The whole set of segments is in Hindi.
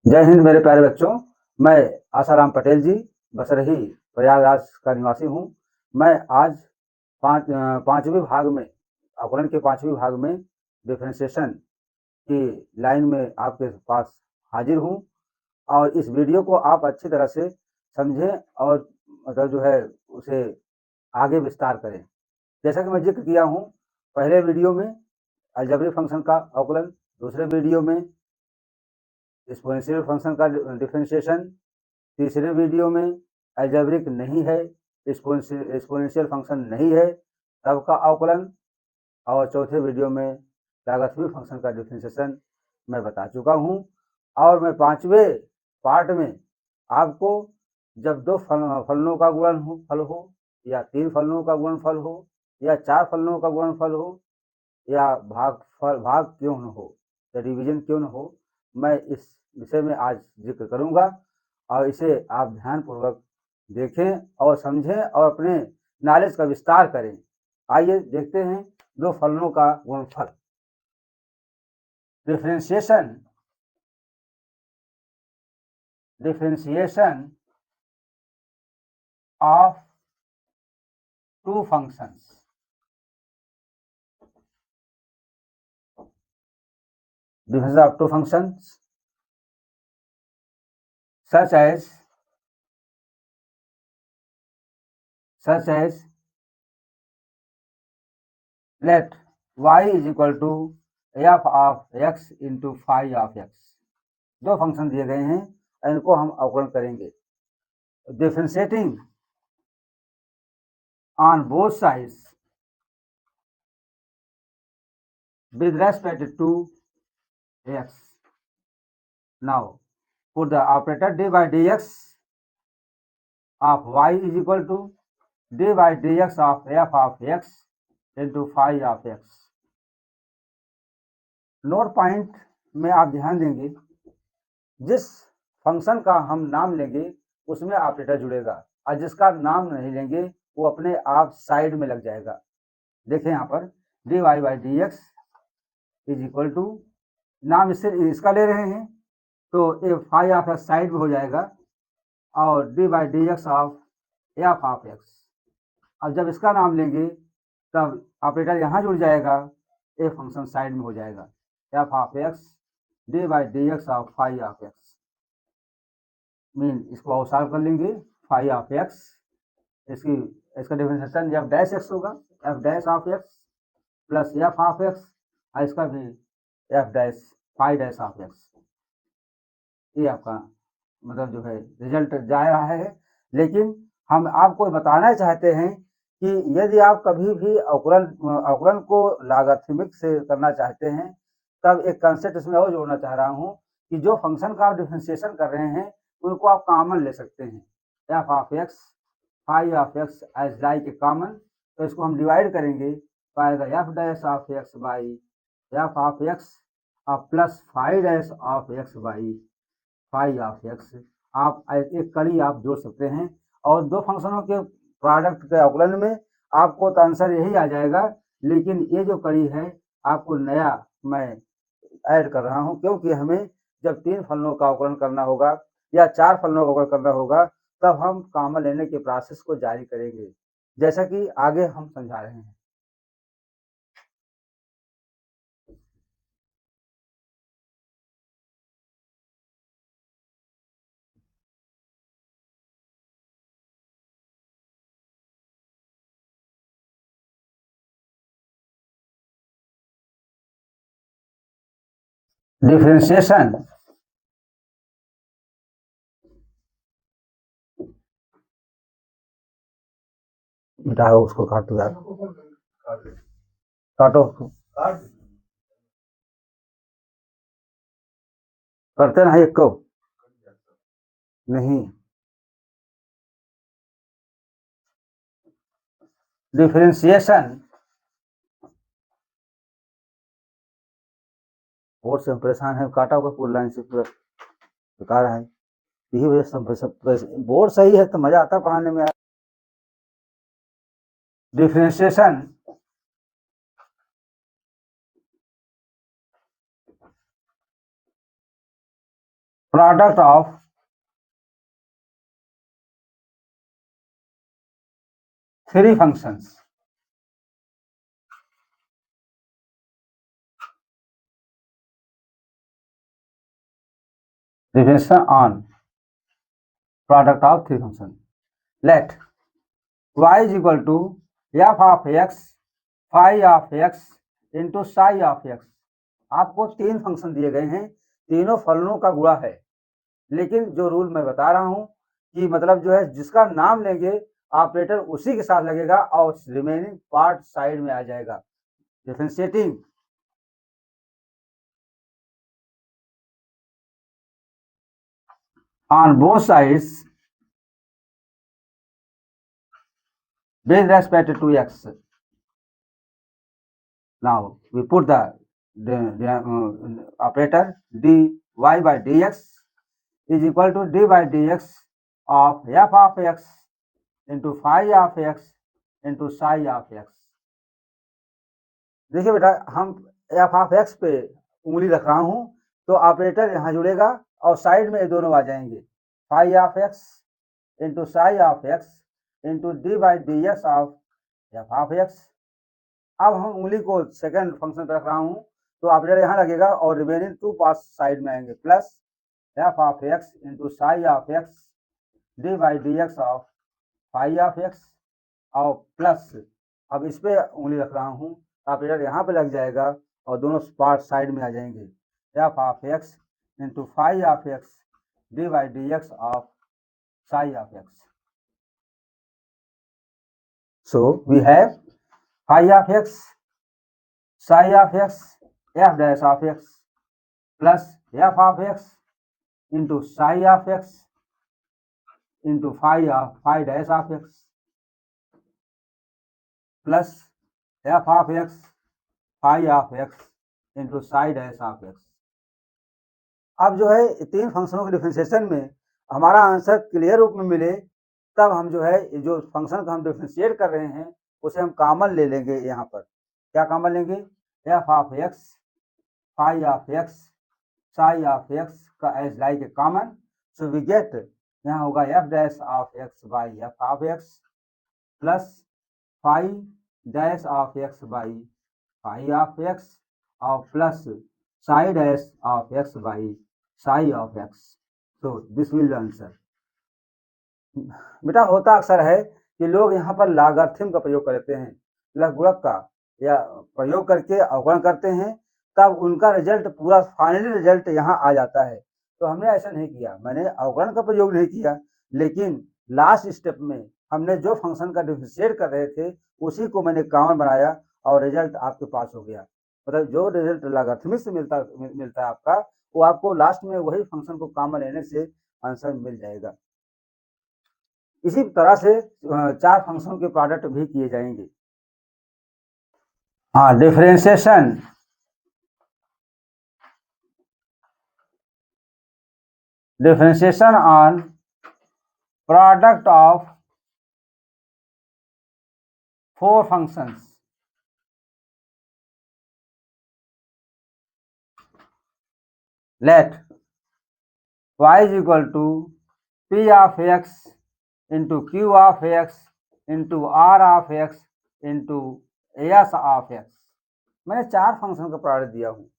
जय हिंद मेरे प्यारे बच्चों। मैं आसाराम पटेल जी बसरही प्रयागराज का निवासी हूँ। मैं आज पांचवें भाग में अवकलन के 5वें भाग में डिफरेंशिएशन की लाइन में आपके पास हाजिर हूँ और इस वीडियो को आप अच्छी तरह से समझें और मतलब जो है उसे आगे विस्तार करें। जैसा कि मैं जिक्र किया हूँ पहले वीडियो में अलजेब्रिक फंक्शन का अवकलन, दूसरे वीडियो में एक्सपोनेंशियल फंक्शन का डिफरेंशिएशन, तीसरे वीडियो में अलजेब्रिक नहीं है, एक्सपोनेंशियल फंक्शन नहीं है तब का अवकलन, और चौथे वीडियो में लॉगरिथमिक फंक्शन का डिफरेंशिएशन मैं बता चुका हूँ। और मैं 5वें पार्ट में आपको जब दो फलनों का फल हो या 3 फलनों का गुणनफल हो या 4 फलनों का गुणनफल हो या भाग क्यों न हो या डिवीजन क्यों न हो, मैं इस विषय में आज जिक्र करूंगा और इसे आप ध्यानपूर्वक देखें और समझें और अपने नॉलेज का विस्तार करें। आइए देखते हैं दो फलनों का गुणनफल। Differentiation of two functions. Differentiation of two functions such as let y is equal to f of x into phi of x। दो फंक्शन दिए गए हैं, इनको हम अवकलन करेंगे। Differentiating on both sides with respect to x। Now put the operator d by dx of y is equal to d by dx of f of x into phi of x। Note point में आप ध्यान देंगे, जिस फंक्शन का हम नाम लेंगे उसमें ऑपरेटर जुड़ेगा और जिसका नाम नहीं लेंगे वो अपने आप साइड में लग जाएगा। देखें यहाँ पर dy by dx is equal to, नाम इसका ले रहे हैं तो a phi of x side में हो जाएगा और D by D x of f of x. अब जब इसका नाम लेंगे तब ऑपरेटर यहाँ जुड़ जाएगा, ए फंक्शन साइड में हो जाएगा, f of x d by D x of phi of x. Mean इसको और सॉल्व कर लेंगे, फाई ऑफ एक्स इसका डिफरेंशिएशन एफ डैश एक्स होगा, f dash of x plus f of x और इसका भी f dash phi dash of x. ये आपका मतलब जो है रिजल्ट जा रहा है। लेकिन हम आपको बताना चाहते हैं कि यदि आप कभी भी अवकलन को लॉगरिथमिक से करना चाहते हैं तब एक कंसेप्ट इसमें और जोड़ना चाह रहा हूँ कि जो फंक्शन का आप डिफरेंशिएशन कर रहे हैं उनको आप कॉमन ले सकते हैं। F of X phi of X as like a common, तो इसको हम डिवाइड करेंगे by the F dash of x by F of x और plus phi dash of x by phi of X. आप एक कड़ी आप जोड़ सकते हैं और दो फंक्शनों के प्रोडक्ट के अवकलन में आपको तो आंसर यही आ जाएगा। लेकिन ये जो कड़ी है आपको नया मैं ऐड कर रहा हूँ, क्योंकि हमें जब 3 फलनों का अवकलन करना होगा या 4 फलनों का अवकलन करना होगा तब हम कॉमन लेने के प्रोसेस को जारी करेंगे, जैसा कि आगे हम समझा रहे हैं। डिफरेंशिएशन मिटाओ, उसको काटो यार, काटो, करते ना एक को नहीं। डिफरेंशिएशन बोर्ड से हम परेशान है, काटा होगा पूरी लाइन से, पूरा बेकार है। यही वजह से बोर्ड सही है तो मजा आता पढ़ाने में। Differentiation product of three functions, definition on product of three functions. Let y is equal to f of x phi of x into psi of x. आपको तीन फंक्शन दिए गए हैं, तीनों फलनों का गुणा है, लेकिन जो रूल मैं बता रहा हूं कि मतलब जो है जिसका नाम लेंगे ऑपरेटर उसी के साथ लगेगा और रिमेनिंग पार्ट साइड में आ जाएगा। Differentiating on both sides with respect to x. Now we put the operator dy by dx is equal to dy by dx of f of x into phi of x into psi of x. देखिए बेटा, हम f of x पे उंगली रख रहा हूं तो ऑपरेटर यहाँ जुड़ेगा और साइड में ये दोनों आ जाएंगे, phi of x into psi of x into d by dx of f of x. अब हम उंगली को सेकंड फंक्शन पे रख रहा हूं तो ऑपरेटर यहाँ लगेगा और रिमेनिंग टू पार्ट्स साइड में आएंगे, plus f of x into psi of x d by dx of phi of x और प्लस अब इस पे उंगली रख रहा हूँ, ऑपरेटर यहाँ पे लग जाएगा और दोनों पार्ट साइड में आ जाएंगे, f of x into phi of x d by dx of psi of x. So we have phi of x, psi of x, f dash of x plus f of x into psi of x into phi dash of x plus f of x phi of x into psi dash of x. अब जो है तीन फंक्शनों के डिफरेंशिएशन में हमारा आंसर क्लियर रूप में मिले तब हम जो है जो फंक्शन का हम डिफरेंशिएट कर रहे हैं उसे हम कॉमन ले लेंगे। यहाँ पर क्या कॉमन लेंगे, f of x phi of x psi of x का as like a common, so we get यहाँ होगा f dash of x by f of x plus phi dash of x by phi of x और plus psi dash of x by psi of x. So this will be answer. बेटा होता अक्सर है कि लोग यहाँ पर लॉगरिथम का प्रयोग करते हैं, लघुगणक का या प्रयोग करके अवकलन करते हैं, तब उनका रिजल्ट पूरा फाइनली रिजल्ट यहाँ आ जाता है। तो हमने ऐसा नहीं किया, मैंने अवकलन का प्रयोग नहीं किया, लेकिन लास्ट स्टेप में हमने जो फंक्शन का डिफरेंशिएट कर रहे थे उसी को मैंने कॉमन बनाया और रिजल्ट आपके पास हो गया। मतलब जो रिजल्ट लॉगरिथमिक से मिलता है आपका, वो आपको लास्ट में वही फंक्शन को कॉमन लेने से आंसर मिल जाएगा। इसी तरह से चार फंक्शन के प्रोडक्ट भी किए जाएंगे। हाँ, differentiation on product of four functions. Let y is equal to p of x into q of x into r of x into s of x. मैंने चार फंक्शन का प्रोडक्ट दिया हूँ,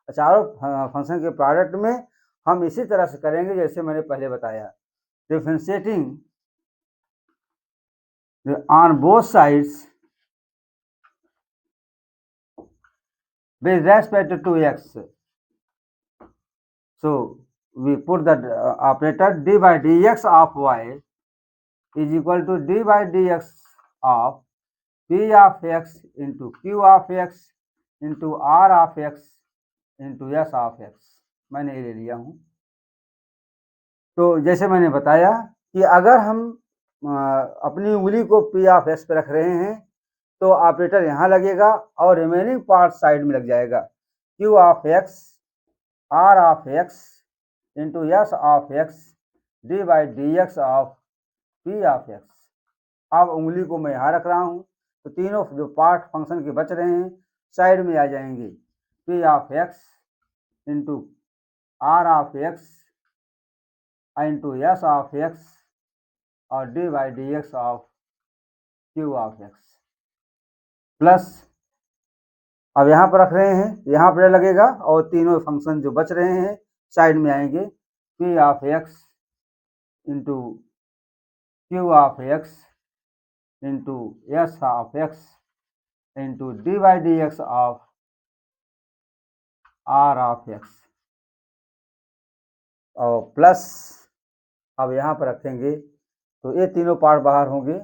चारों फंक्शन के प्रोडक्ट में हम इसी तरह से करेंगे जैसे मैंने पहले बताया, differentiating on both sides with respect to x. So we put the operator d by dx of y is equal to d by dx of p of x into q of x into r of x into s of x. मैंने ये ले लिया हूँ। तो जैसे मैंने बताया कि अगर हम अपनी उंगली को p of x पे रख रहे हैं तो ऑपरेटर यहाँ लगेगा और रिमेनिंग पार्ट साइड में लग जाएगा, q of x r of x into s of x d by dx of p of x. अब उंगली को मैं यहाँ रख रहा हूँ तो तीनों जो पार्ट फंक्शन के बच रहे हैं साइड में आ जाएंगे, p of x into r of x into S of x और D by D x of Q of x plus, अब यहाँ पर रख रहे हैं, यहाँ पर लगेगा और तीनों फंक्शन जो बच रहे हैं साइड में आएंगे, p of x into Q of x into S of x into D by D x of r of x और प्लस, अब यहाँ पर रखेंगे तो ये तीनों पार्ट बाहर होंगे,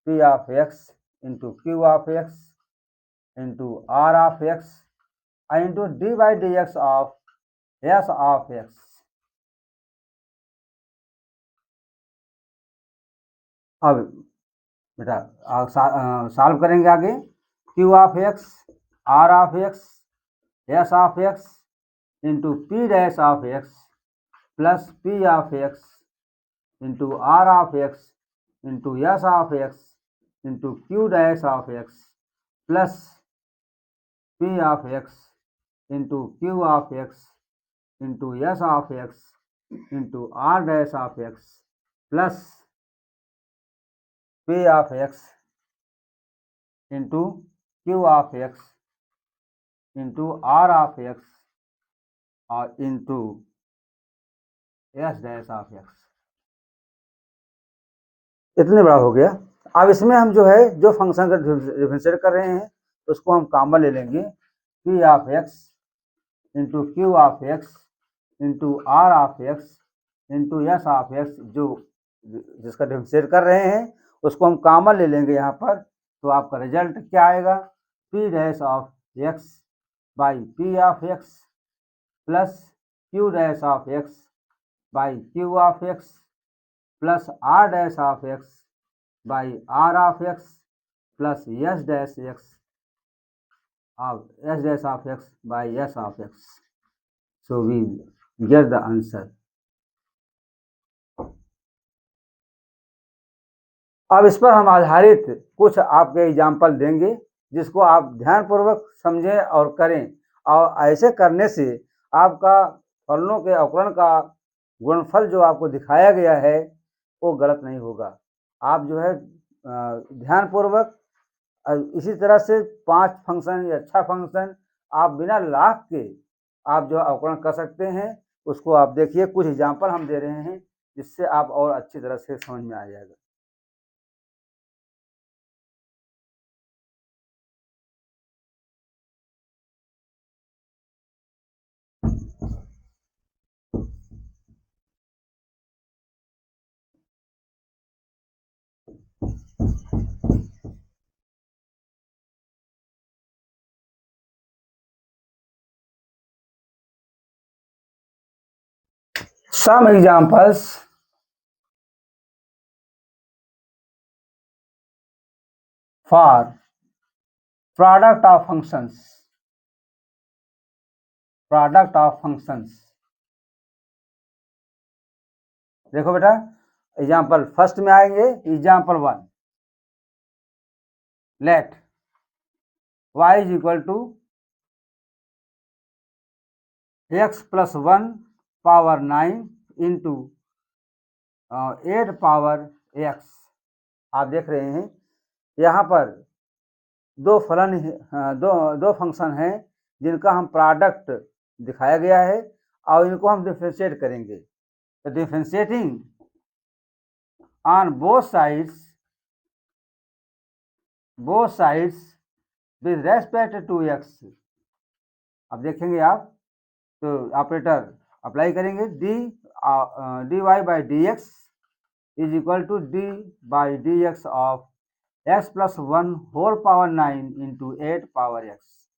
p of x into Q of x into are of x into D by D x of s of x. अब बेटा सॉल्व करेंगे आगे, q of x r of x s of x into p dash of x plus P of x into are of x into S of x into q dash of x plus P of x into Q of x into S of x into R dash of x plus P of x into Q of x into are of x और into S dash of X. इतने बड़ा हो गया। अब इसमें हम जो है जो फंक्शन का डिफरेंशिएट कर रहे हैं उसको हम कॉमन ले लेंगे, p of x into Q of x into are of x into S of x, जो जिसका डिफरेंशिएट कर रहे हैं उसको हम कॉमन ले लेंगे यहाँ पर, तो आपका रिजल्ट क्या आएगा, p dash of x by p of x plus q dash of x by q of x plus r dash of x by r of x plus s dash x of s dash of x by s of x. So we get the answer. अब इस पर हम आधारित कुछ आपके एग्जाम्पल देंगे जिसको आप ध्यानपूर्वक समझें और करें, और ऐसे करने से आपका फलनों के अवकलन का गुणनफल जो आपको दिखाया गया है वो गलत नहीं होगा। आप जो है ध्यानपूर्वक इसी तरह से 5 फंक्शन या 6 फंक्शन आप बिना लाख के आप जो अवकलन कर सकते हैं, उसको आप देखिए। कुछ एग्जाम्पल हम दे रहे हैं जिससे आप और अच्छी तरह से समझ में आ जाएगा। Some examples for product of functions. Product of functions. देखो बेटा, एग्जाम्पल फर्स्ट में आएंगे। Example 1, let y is equal to x plus 1 power 9 into 8 power x। आप देख रहे हैं यहाँ पर दो फलन दो फंक्शन हैं जिनका हम प्रोडक्ट दिखाया गया है और इनको हम डिफरेंशिएट करेंगे। तो differentiating on both sides with respect to x। अब देखेंगे आप, तो ऑपरेटर अप्लाई करेंगे, d y by D x is equal to d by D x of x plus 1 whole power 9 into 8 power x.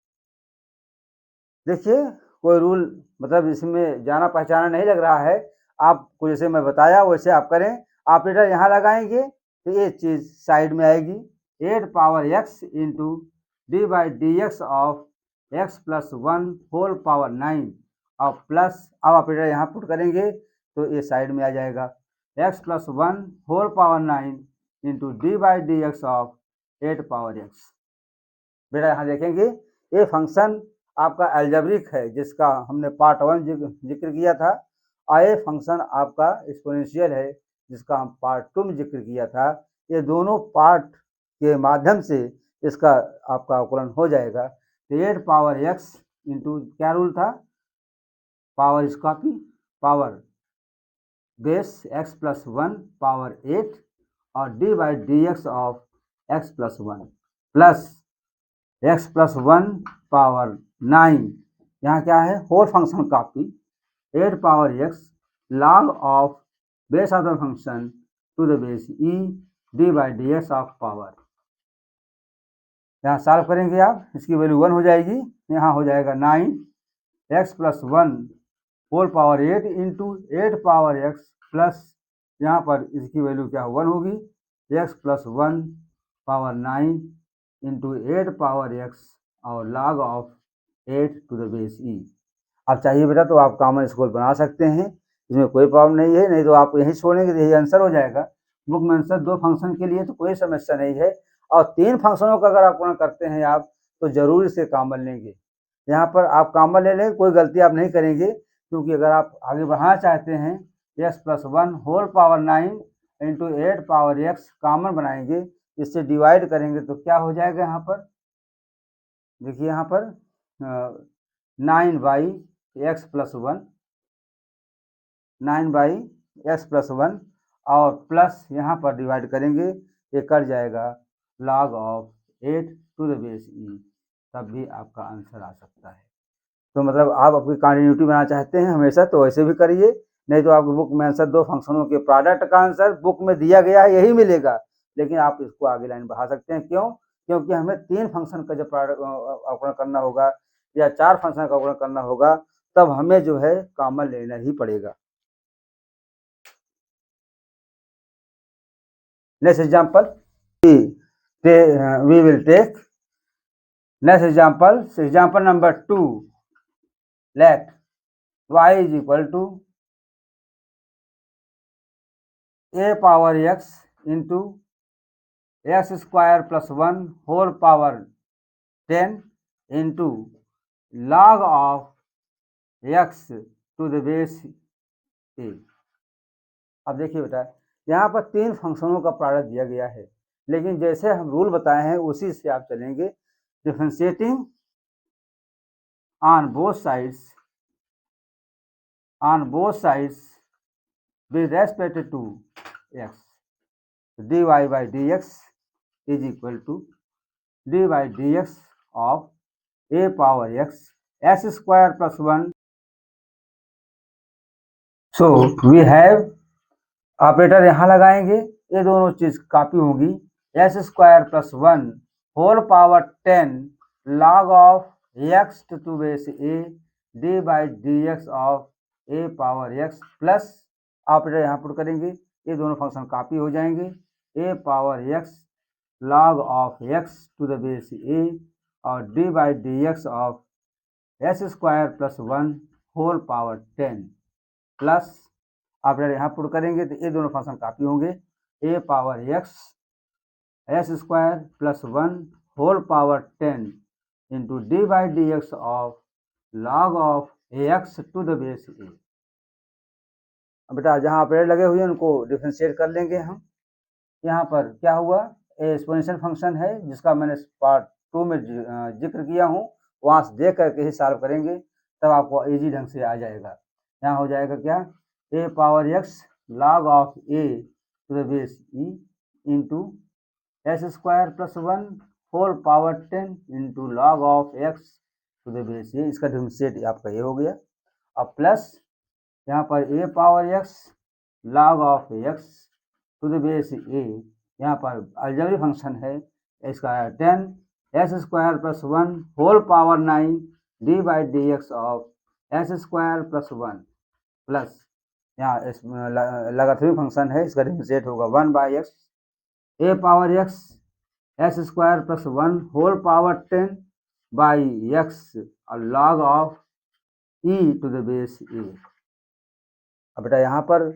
देखिए कोई रूल मतलब इसमें जाना पहचाना नहीं लग रहा है। आपको जैसे मैं बताया वैसे आप करें। ऑपरेटर यहाँ लगाएंगे तो ये चीज़ साइड में आएगी, 8 power x into D by D x of x plus 1 whole power 9 और प्लस, अब ऑपरेटर यहाँ पुट करेंगे तो ये साइड में आ जाएगा, x plus 1 whole power 9 into D by D x of 8 power x. बेटा यहाँ देखेंगे ये फंक्शन आपका एल्जेब्रिक है जिसका हमने पार्ट 1 जिक्र किया था, ये फंक्शन आपका एक्सपोनेंशियल है जिसका हम पार्ट 2 में जिक्र किया था। ये दोनों पार्ट के माध्यम से इसका आपका अवकलन हो जाएगा। तो 8 पावर x इंटू क्या रूल था, power is copy, power base x plus 1 power 8 और D by D x of x plus 1 plus x plus 1 power 9, यहाँ क्या है whole function copy 8 power x log of base of the function to the base e d by D x of power. यहाँ सॉल्व करेंगे आप, इसकी वैल्यू 1 हो जाएगी, यहाँ हो जाएगा 9 x plus 1 whole power 8 into 8 power x plus यहाँ पर इसकी वैल्यू क्या 1 होगी, x plus 1 power 9 into 8 power x और log of 8 to the base e। आप चाहिए बेटा तो आप कॉमन स्क्वायर बना सकते हैं, इसमें कोई प्रॉब्लम नहीं है, नहीं तो आप यही छोड़ेंगे तो यही आंसर हो जाएगा। बुक में आंसर 2 फंक्शन के लिए तो कोई समस्या नहीं है, और 3 फंक्शनों का अगर आप पूर्ण करते हैं आप तो जरूर इसे कॉमन लेंगे। यहाँ पर आप कॉमन ले लें, कोई गलती आप नहीं करेंगे, क्योंकि अगर आप आगे बढ़ाना चाहते हैं x plus 1 whole power 9 into 8 power x common बनाएंगे, इससे डिवाइड करेंगे तो क्या हो जाएगा, यहाँ पर देखिए यहाँ पर 9 by x plus 1, 9 by x plus 1 और प्लस यहाँ पर डिवाइड करेंगे, ये कट जाएगा log of 8 to the base e, तब भी आपका आंसर आ सकता है। तो मतलब आप अपनी कंटिन्यूटी बनाना चाहते हैं हमेशा तो ऐसे भी करिए, नहीं तो आपकी बुक में आंसर 2 फंक्शनों के प्रोडक्ट का आंसर बुक में दिया गया है यही मिलेगा, लेकिन आप इसको आगे लाइन बढ़ा सकते हैं। क्यों? क्योंकि हमें 3 फंक्शन का जब अवकलन करना होगा या 4 फंक्शन का अवकलन करना होगा तब हमें जो है कॉमन लेना ही पड़ेगा। Next example we will take next example number 2, let y is equal to a power x into x square plus 1 whole power 10 into log of x to the base a। अब देखिए बेटा यहाँ पर 3 फंक्शनों का प्रोडक्ट दिया गया है, लेकिन जैसे हम रूल बताए हैं उसी से आप चलेंगे। Differentiating on both sides with respect to x, dy by dx is equal to dy by dx of a power x square plus 1। so we have operator यहाँ लगाएंगे, ये दोनों चीज कॉपी होगी, x square plus 1 whole power 10 log of x to base a d by D x of a power x plus operator यहाँ पुट करेंगे, ये दोनों फंक्शन कॉपी हो जाएंगे, a power x log of x to the base a और D by D x of x square plus 1 whole power 10 plus operator यहाँ पुट करेंगे तो ये दोनों फंक्शन कॉपी होंगे, a power x square plus 1 whole power 10 into D by D x of log of ax to the base a। अब बेटा जहाँ ऑपरेटर लगे हुए हैं उनको डिफरेंशिएट कर लेंगे हम। यहाँ पर क्या हुआ, एक्सपोनेंशियल फंक्शन है जिसका मैंने पार्ट 2 में जिक्र किया हूँ, वहाँ से देख करके ही सॉल्व करेंगे तब आपको इजी ढंग से आ जाएगा। यहाँ हो जाएगा क्या, a power x log of a to the base e into x square plus 1 whole power 10 into log of x to the base a, इसका डिफरेंशिएट आपका ये हो गया। अब प्लस यहाँ पर a power x log of x to the base a, यहाँ पर अलजेब्रिक फंक्शन है, इसका 10 x square plus 1 whole power 9 d by D x of x square plus 1 plus यहाँ लॉगरिथमिक फंक्शन है, इसका डिफरेंशिएट होगा 1 by x a power x x square plus 1 whole power 10 by x और log of e to the base a। अब बेटा यहाँ पर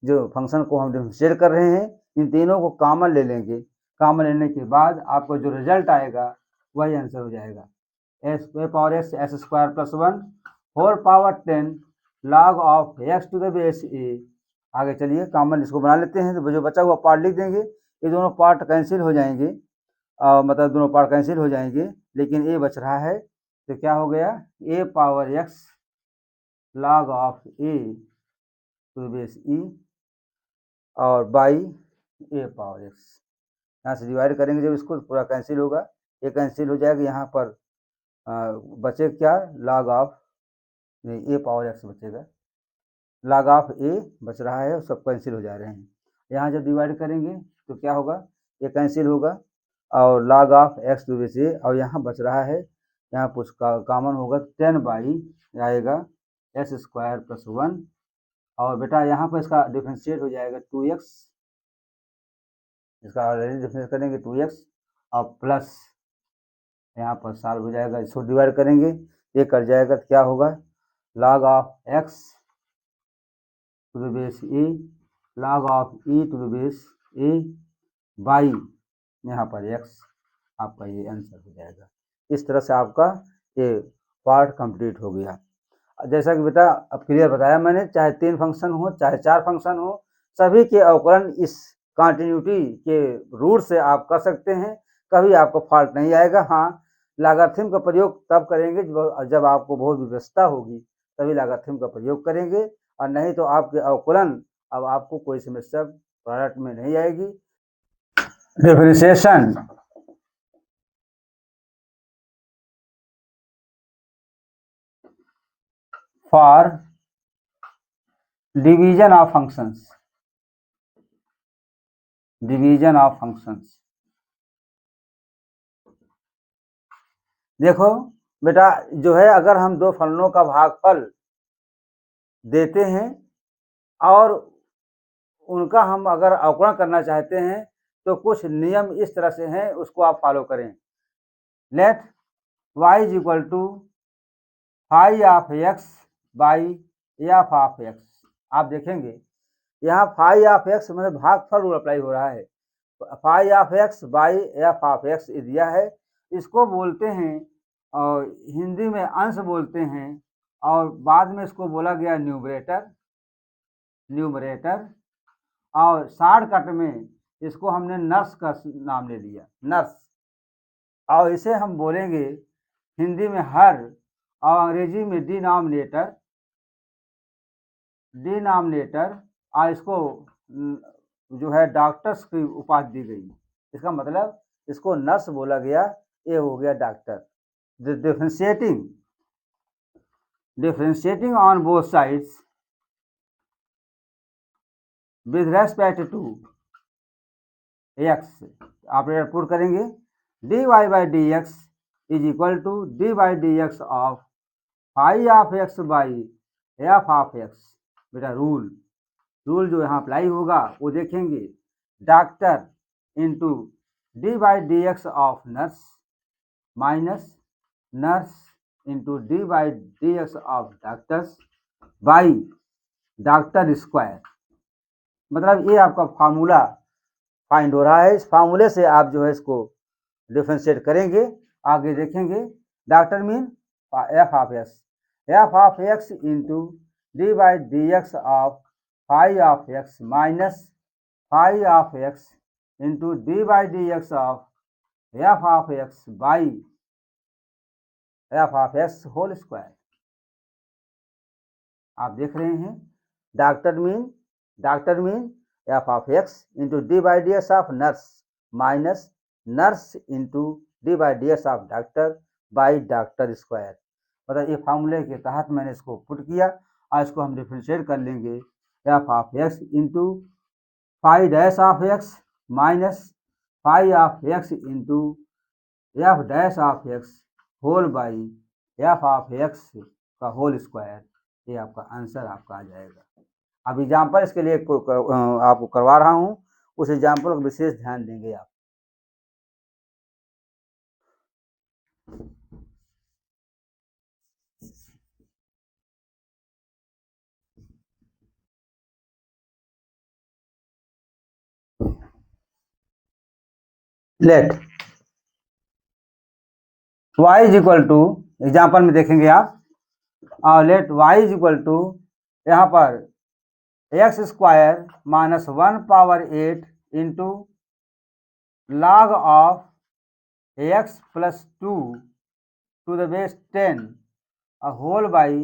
जो फंक्शन को हम डिफरेंशिएट कर रहे हैं इन तीनों को कॉमन ले लेंगे, कॉमन लेने के बाद आपको जो रिजल्ट आएगा वही आंसर हो जाएगा, a power x x square plus 1 whole power 10 log of x to the base a। आगे चलिए कॉमन इसको बना लेते हैं, तो जो बचा हुआ पार्ट लिख देंगे, ये दोनों पार्ट कैंसिल हो जाएंगे, मतलब दोनों पार्ट कैंसिल हो जाएंगे, लेकिन a बच रहा है, तो क्या हो गया, a power x log of a to the base e और बाई a पावर x। यहाँ से डिवाइड करेंगे जब इसको पूरा कैंसिल होगा, ये कैंसिल हो जाएगा, यहाँ पर बचे क्या, log of a power x बचेगा, log ऑफ a बच रहा है, सब कैंसिल हो जा रहे हैं। यहाँ जब डिवाइड करेंगे तो क्या होगा, ये कैंसिल होगा और log of x to base a, और यहाँ बच रहा है, यहाँ कुछ कॉमन होगा, 10 बाई आएगा एक्स स्क्वायर प्लस 1, और बेटा यहाँ पर इसका डिफ्रेंशिएट हो जाएगा 2x, इसका ऑलरेडी डिफ्रेंशिएट करेंगे 2x और प्लस यहाँ पर सॉल्व हो जाएगा, इसको डिवाइड करेंगे, ये कर जाएगा, तो क्या होगा, log of x to the base a log of e to the base a by यहाँ पर x, आपका ये आंसर हो जाएगा। इस तरह से आपका ये पार्ट कंप्लीट हो गया। जैसा कि बेटा अब क्लियर बताया मैंने, चाहे 3 फंक्शन हो चाहे 4 फंक्शन हो, सभी के अवकलन इस कॉन्टिन्यूटी के रूल से आप कर सकते हैं, कभी आपको फॉल्ट नहीं आएगा। हाँ, लॉगरिथम का प्रयोग तब करेंगे जब आपको बहुत व्यवस्था होगी, तभी लॉगरिथम का प्रयोग करेंगे, और नहीं तो आपके अवकलन अब आपको कोई समस्या प्रोडक्ट में नहीं आएगी। Differentiation for division of functions, division of functions. देखो बेटा, जो है अगर हम दो फलनों का भागफल देते हैं और उनका हम अगर अवकलन करना चाहते हैं, तो कुछ नियम इस तरह से हैं, उसको आप फॉलो करें। Let y is equal to phi of x by F of x। आप देखेंगे यहाँ फाई ऑफ x मतलब भागफल रूल अप्लाई हो रहा है, phi of x by F of x दिया है, इसको बोलते हैं और हिंदी में अंश बोलते हैं, और बाद में इसको बोला गया न्यूमरेटर, न्यूमरेटर, और शॉर्टकट में इसको हमने नर्स का नाम ले लिया, नर्स, और इसे हम बोलेंगे हिंदी में हर और अंग्रेजी में डिनोमिनेटर, डिनोमिनेटर, और इसको जो है डॉक्टर्स की उपाधि दी गई। इसका मतलब इसको नर्स बोला गया, ये हो गया doctor. Differentiating, differentiating on both sides with respect to x, operator put करेंगे, dy by D x is equal to d by D x of phi of x by F of x. बेटा रूल, रूल जो यहाँ अप्लाई होगा वो देखेंगे, doctor into D by D x of nurse minus nurse into D by D x of doctors by doctor square. मतलब ये आपका फार्मूला फाइंड हो रहा है, इस फार्मूले से आप जो है इसको डिफरेंशिएट करेंगे। आगे देखेंगे, doctor mean f of x into D by D x of phi of x minus phi of x into D by D x of f of x by F of x whole square. आप देख रहे हैं, doctor mean f of x into D by D x of nurse minus nurse into D by D x of doctor by doctor square. मतलब ये फार्मूले के तहत मैंने इसको पुट किया, और इसको हम डिफरेंशिएट कर लेंगे, f of x into phi dash of x minus phi of x into f dash of x whole by F of x का होल स्क्वायर। ये आपका आंसर आपका आ जाएगा। अब एग्जाम्पल इसके लिए आपको करवा रहा हूँ, उस एग्जाम्पल का विशेष ध्यान देंगे आप। Let y is equal to, example में देखेंगे आप, और let y is equal to यहाँ पर x square minus 1 power 8 into log of x plus 2 to the base 10 whole by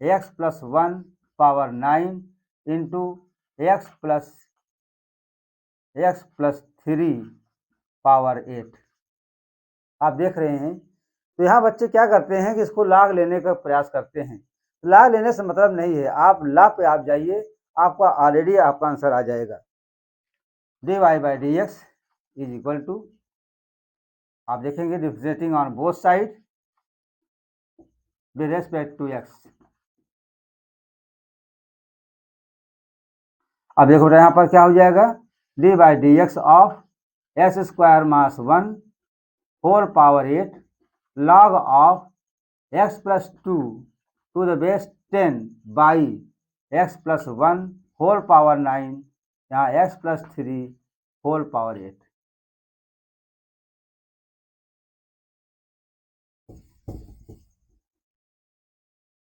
x plus 1 power 9 into x plus 3 power 8। आप देख रहे हैं। तो यहाँ बच्चे क्या करते हैं कि इसको लाग लेने का प्रयास करते हैं। लाग लेने से मतलब नहीं है, आप लाग पे आप जाइए, आपका ऑलरेडी आपका आंसर आ जाएगा। D y by D x is equal to, आप देखेंगे differentiating on both side with respect to x. अब देखो यहाँ पर क्या हो जाएगा, d by D x of x square minus 1 whole power 8 log of x plus 2 to the base 10 by x plus 1 whole power 9, यहाँ एक्स प्लस 3 होल पावर 8।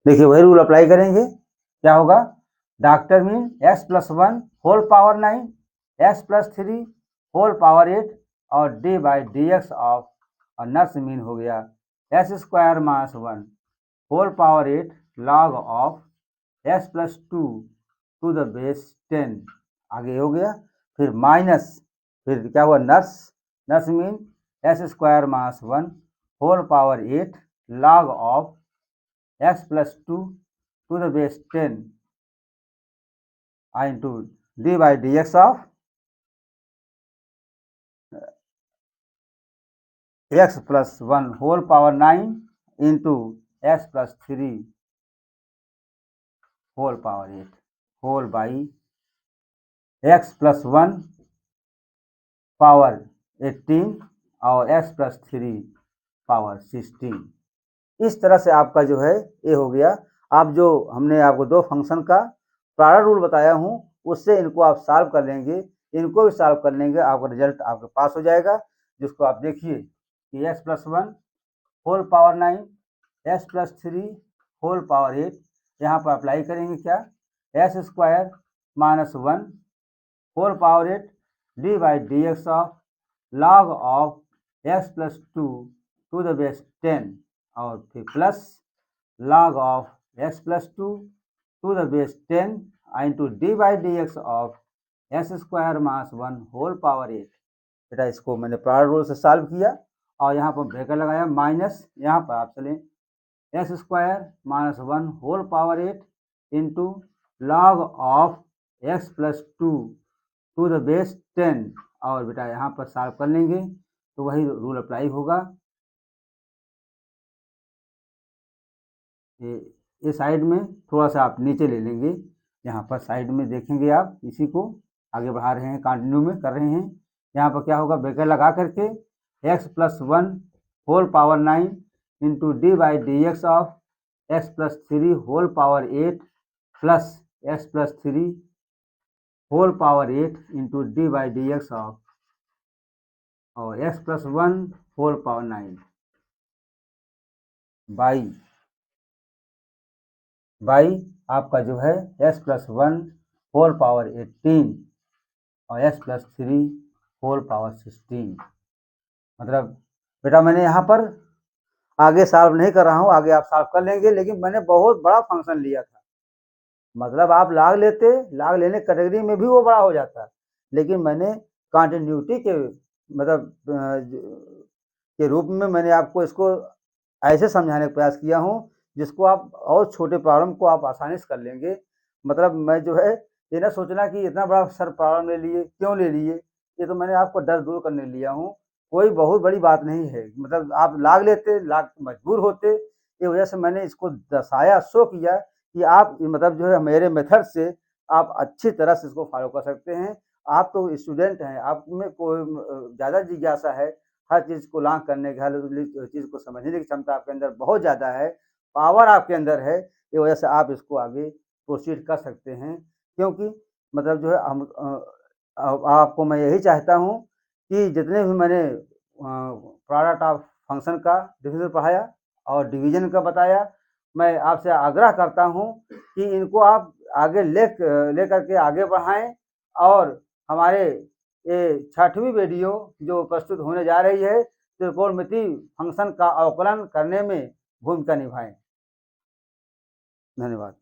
देखिए वही रूल अप्लाई करेंगे, क्या होगा, doctor mean x plus 1 whole power 9 x plus 3 whole power 8 और D by D x of, और नर्स मीन हो गया x square minus 1 whole power 8 log of x plus 2 to the base 10, आगे हो गया, फिर माइनस, फिर क्या हुआ, nurse mean x square minus 1 whole power 8 log of x plus 2 to the base 10 into D by D x of x plus 1 whole power 9 into x plus 3 whole power 8 whole by x plus 1 power 18 और एक्स प्लस 3 पावर 16। इस तरह से आपका जो है ये हो गया। आप जो हमने आपको दो फंक्शन का प्रारंभ रूल बताया हूँ, उससे इनको आप सॉल्व कर लेंगे, इनको भी सॉल्व कर लेंगे, आपका रिजल्ट आपके पास हो जाएगा। जिसको आप देखिए कि x plus 1 whole power 9 x plus 3 whole power 8, यहाँ पर अप्लाई करेंगे क्या, x square minus 1 whole power 8 d by D x of log of x plus 2 to the base 10 और फिर plus log of x plus 2 to the base 10 into D by D x of x square minus 1 whole power 8। बेटा इसको मैंने प्रारंभ रूल से सॉल्व किया और यहाँ पर ब्रैकेट लगाया माइनस, यहाँ पर आप चलें x square minus 1 whole power 8 into log of x plus 2 to the base 10 और बेटा यहाँ पर सॉल्व कर लेंगे तो वही रूल अप्लाई होगा। ये साइड में थोड़ा सा आप नीचे ले लेंगे, यहाँ पर साइड में देखेंगे आप, इसी को आगे बढ़ा रहे हैं, कंटिन्यू में कर रहे हैं। यहाँ पर क्या होगा, ब्रैकेट लगा करके X plus 1 whole power 9 into D by D x of x plus 3 whole power 8 plus X plus 3 whole power 8 into D by D x of और X plus 1 whole power 9 by आपका जो है एक्स प्लस 1 होल पावर 18 और एक्स प्लस 3 होल पावर 16। मतलब बेटा मैंने यहाँ पर आगे सॉल्व नहीं कर रहा हूँ, आगे आप सॉल्व कर लेंगे, लेकिन मैंने बहुत बड़ा फंक्शन लिया था। मतलब आप लाग लेने कैटेगरी में भी वो बड़ा हो जाता, लेकिन मैंने कॉन्टिन्यूटी के मतलब के रूप में मैंने आपको इसको ऐसे समझाने का प्रयास किया हूँ जिसको आप और छोटे प्रॉब्लम को आप आसानी से कर लेंगे। मतलब मैं जो है ये ना सोचना कि इतना बड़ा सर प्रॉब्लम ले लिए, क्यों ले लिए, ये तो मैंने आपको डर दूर करने लिया हूँ, कोई बहुत बड़ी बात नहीं है। मतलब आप लाग मजबूर होते, ये वजह से मैंने इसको दर्शाया, शो किया कि आप मतलब जो है मेरे मेथड से आप अच्छी तरह से इसको फॉलो कर सकते हैं। आप तो स्टूडेंट हैं, आप में कोई ज़्यादा जिज्ञासा है, हर चीज़ को लांघ करने की, हर चीज़ को समझने की क्षमता आपके अंदर बहुत ज़्यादा है, पावर आपके अंदर है, ये वजह से आप इसको आगे प्रोसीड कर सकते हैं। क्योंकि मतलब जो है हम आपको मैं यही चाहता हूँ कि जितने भी मैंने प्रोडक्ट ऑफ फंक्शन का डिफरेंशियल पढ़ाया और डिवीजन का बताया, मैं आपसे आग्रह करता हूँ कि इनको आप आगे लेकर के आगे बढ़ाएं और हमारे ये 6वीं वीडियो जो प्रस्तुत होने जा रही है त्रिकोणमिति फंक्शन का अवकलन करने में भूमिका निभाएं। धन्यवाद।